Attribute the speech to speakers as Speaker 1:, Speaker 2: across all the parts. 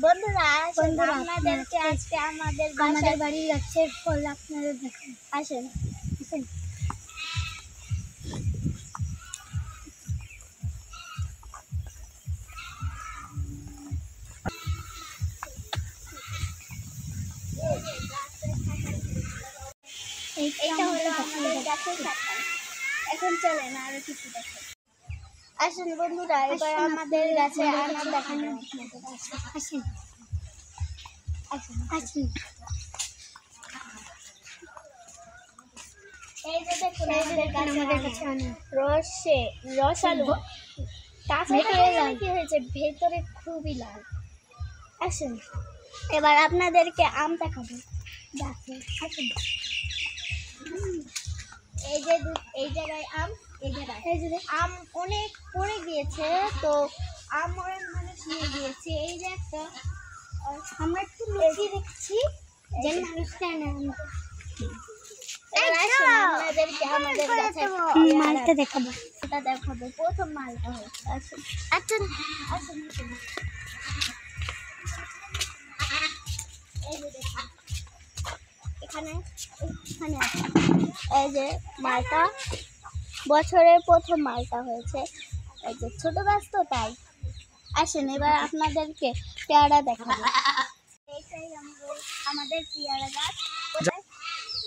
Speaker 1: বন্ধুরা আপনাদেরকে আজকে আমাদের বাড়ির গাছের ফল আপনাদের দেখান। আসেন আসেন। এইটা হলো আমাদের গাছের শাখা। এখন চলেন আরো কিছু দেখেন। আসেন বন্ধুরা, এবার আমাদের গাছে আনার দেখানো। আসেন আসেন আসেন। এই যে দেখুন আমাদের কাছে রসালো কাঁচা কি হয়েছে, ভেতরে খুবই লাল। আসেন এবার আপনাদেরকে আম দেখাবো। দেখেন আসেন। এই জায়গায় আম, এই জায়গায় আম অনেক পড়ে গিয়েছে, তো আম মানুষ নিয়ে গিয়েছে। এই যে একটা আমরা একটু লুকিয়ে দেখছি যেন মানুষটা না। আপনাদেরকে আমাদের কাছে মালটা দেখাবো। এটা দেখাবো, প্রথম মালটা হচ্ছে। আসুন আসুন আসুন আসুন। এই যে দেখুন এখানে এখানে আছে। এই যে মালটা বছরের প্রথম মালটা হয়েছে। এই যে ছোট গাছ তো তাই। আসেন এবার আপনাদেরকে পেয়ারা দেখাবো। এইটাই আমাদের পেয়ারা গাছ,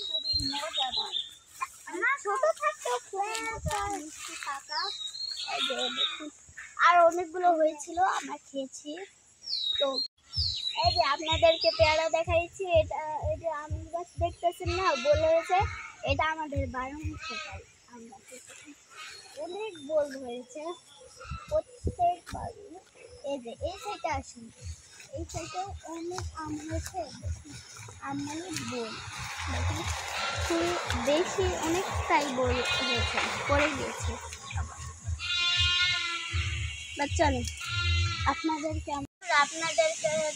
Speaker 1: খুবই মজাদার। ছোট থাকতেও খুব মজা, মিষ্টি পাকা। এই যে দেখুন আর অনেকগুলো হয়েছিল, আমরা খেয়েছি। তো এই যে আপনাদেরকে পেয়ারা দেখাইছি। এটা এই যে আম গাছ দেখতেছেন না, বলে হয়েছে এটা আমাদের 12 মাসের আম গাছ। অনেক বল হয়েছে প্রত্যেকবার। এই যে এই সাইডে আসুন, এই সাইডে অনেক আম হয়েছে। আম মানে বল, দেখুন খুব বেশি, অনেকটাই বল হয়েছে, পড়ে গিয়েছে। বাচ্চা নেই আপনাদেরকে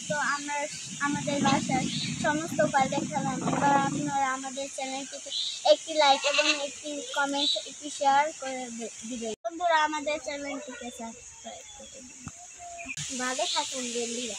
Speaker 1: তো আমরা আমাদের বাসার সমস্ত ফল দেখালাম। এবার আপনারা আমাদের চ্যানেলটিকে একটি লাইক এবং একটি কমেন্ট, একটি শেয়ার করে দিবেন। বন্ধুরা আমাদের চ্যানেলটিকে সাবস্ক্রাইব করে দিন। ভালো থাকুন বন্ধুরা।